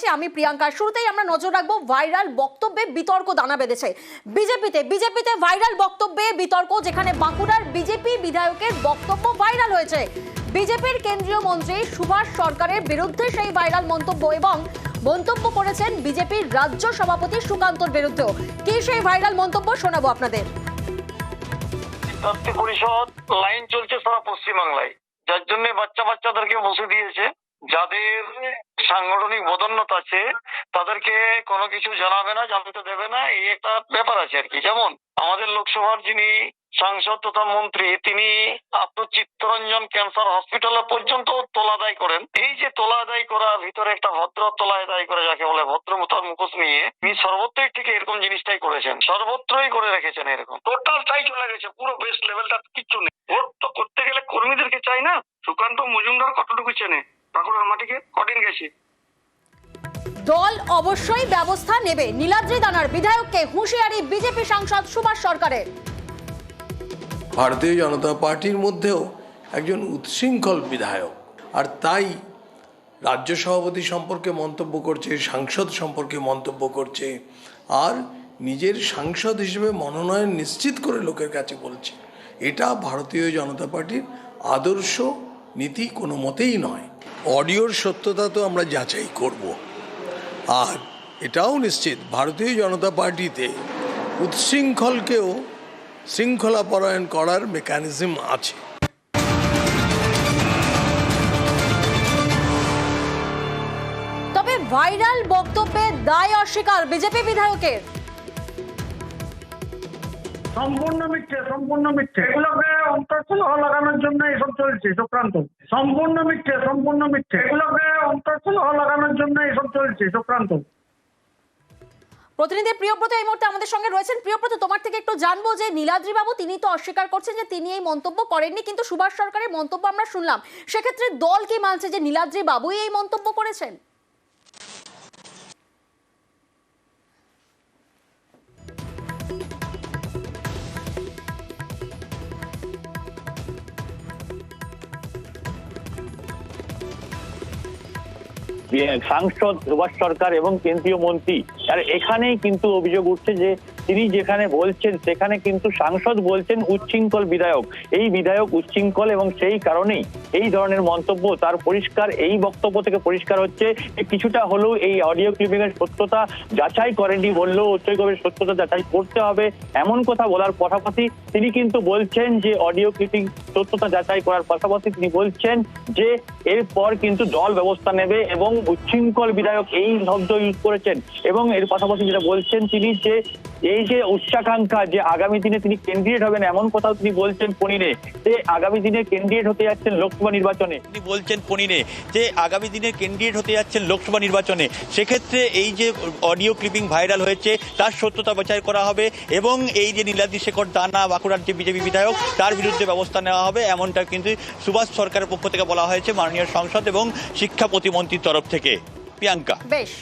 রয়েছে আমি প্রিয়াঙ্কা। শুরুতেই আমরা নজর রাখবো ভাইরাল বক্তব্যে বিতর্ক দানা বেঁধেছে বিজেপিতে ভাইরাল বক্তব্যে বিতর্ক, যেখানে বাঁকুড়ার বিজেপি বিধায়কের বক্তব্য ভাইরাল হয়েছে। বিজেপির কেন্দ্রীয় মন্ত্রী সুভাষ সরকারের বিরুদ্ধে সেই ভাইরাল মন্তব্য এবং মন্তব্য করেছেন বিজেপির রাজ্য সভাপতি সুকান্তর বিরুদ্ধেও। কি সেই ভাইরাল মন্তব্য শোনাবো আপনাদের। পরিষদ লাইন চলছে সারা পশ্চিমবাংলায়, যার জন্য বাচ্চাদেরকে বসে দিয়েছে। যাদের সাংগঠনিক বদন্যতা আছে তাদেরকে কোনো কিছু জানাবে না, জানতে দেবে না, এই একটা ব্যাপার আছে আর কি। যেমন আমাদের লোকসভার যিনি সাংসদ তথা মন্ত্রী, তিনি আপনার চিত্তরঞ্জন ক্যান্সার হসপিটালে পর্যন্ত তোলা আদায় করেন। এই যে তোলা আদায় করার ভিতরে একটা ভদ্র তোলা আদায় করে, যাকে বলে ভদ্রমতার মুখোশ নিয়ে, তিনি সর্বত্রই ঠিক এরকম জিনিসটাই করেছেন, সর্বত্রই করে রেখেছেন এরকম। টোটালটাই চলে গেছে, পুরো বেস্ট লেভেলটা কিচ্ছু নেই। ভোট তো করতে গেলে কর্মীদেরকে চাই না। সুকান্ত মজুমদার কতটুকু চেনে বাঁকুড়ার মাটিকে? কদিন গেছে। দল অবশ্যই ব্যবস্থা নেবে, নীলাদ্রি দানার বিধায়ককে হুঁশিয়ারি বিজেপি সাংসদ সুভাষ সরকারের। ভারতীয় জনতা পার্টির মধ্যেও একজন উচ্ছৃঙ্খল বিধায়ক, আর তাই রাজ্য সভাপতি সম্পর্কে মন্তব্য করছে, সাংসদ সম্পর্কে মন্তব্য করছে, আর নিজের সাংসদ হিসেবে মনোনয়ন নিশ্চিত করে লোকের কাছে বলছে। এটা ভারতীয় জনতা পার্টির আদর্শ নীতি কোনো মতেই নয়। অডিওর সত্যতা তো আমরা যাচাই করব, আর এটাও নিশ্চিত ভারতীয় জনতা পার্টিতে উচ্ছৃঙ্খলকেও শৃঙ্খলাপরায়ণ করার মেকানিজম আছে। তবে ভাইরাল বক্তব্যে দায় অস্বীকার বিজেপি বিধায়কের। সম্পূর্ণ মিথ্যে এগুলোকে অন্তর্কলহ লাগানোর জন্য এসব চলছে চক্রান্ত। সম্পূর্ণ মিথ্যে এগুলোকে অন্তর্কলহ লাগানোর জন্য এসব চলছে চক্রান্ত। প্রতিনিধি প্রিয়ব্রত এই মুহূর্তে আমাদের সঙ্গে রয়েছেন। প্রিয়ব্রত, তোমার থেকে একটু জানবো যে নীলাদ্রি বাবু তিনি তো অস্বীকার করছেন যে তিনি এই মন্তব্য করেননি, কিন্তু সুভাষ সরকারের মন্তব্য আমরা শুনলাম। সেক্ষেত্রে দল কি মানছে যে নীলাদ্রি বাবুই এই মন্তব্য করেছেন? সাংসদ সুভাষ সরকার এবং কেন্দ্রীয় মন্ত্রী, আর এখানেই কিন্তু অভিযোগ উঠছে যে তিনি যেখানে বলছেন সেখানে কিন্তু সাংসদ বলছেন উচ্ছৃঙ্খল বিধায়ক। এই বিধায়ক উচ্ছৃঙ্খল এবং সেই কারণেই এই ধরনের মন্তব্য। তার পরিষ্কার এই বক্তব্য থেকে পরিষ্কার হচ্ছে যে কিছুটা হলেও এই অডিও ক্লিপিং এর সত্যতা যাচাই করেননি, বললেও উচ্চৈকবের সত্যতা যাচাই করতে হবে এমন কথা বলার পাশাপাশি তিনি কিন্তু বলছেন যে অডিও ক্লিপিং সত্যতা যাচাই করার পাশাপাশি তিনি বলছেন যে এরপর কিন্তু দল ব্যবস্থা নেবে এবং উচ্ছৃঙ্খল বিধায়ক এই শব্দ ইউজ করেছেন। এবং এর পাশাপাশি যেটা বলছেন তিনি যে এই যে উচ্চাকাঙ্ক্ষা যে আগামী দিনে তিনি ক্যান্ডিডেট হবেন এমন কথাও তিনি বলছেন পনিরে, যে আগামী দিনে ক্যান্ডিডেট হতে যাচ্ছেন লোকসভা নির্বাচনে। তিনি বলছেন পনিরে যে আগামী দিনে ক্যান্ডিডেট হতে যাচ্ছেন লোকসভা নির্বাচনে। সেক্ষেত্রে এই যে অডিও ক্লিপিং ভাইরাল হয়েছে তার সত্যতা যাচাই করা হবে এবং এই যে নীলাদ্রি শেখর দানা বাঁকুড়ার যে বিজেপি বিধায়ক তার বিরুদ্ধে ব্যবস্থা নেওয়া হবে, এমনটা কিন্তু সুভাষ সরকারের পক্ষ থেকে বলা হয়েছে মাননীয় সংসদ এবং শিক্ষা প্রতিমন্ত্রীর তরফ থেকে। প্রিয়াঙ্কা। বেশ।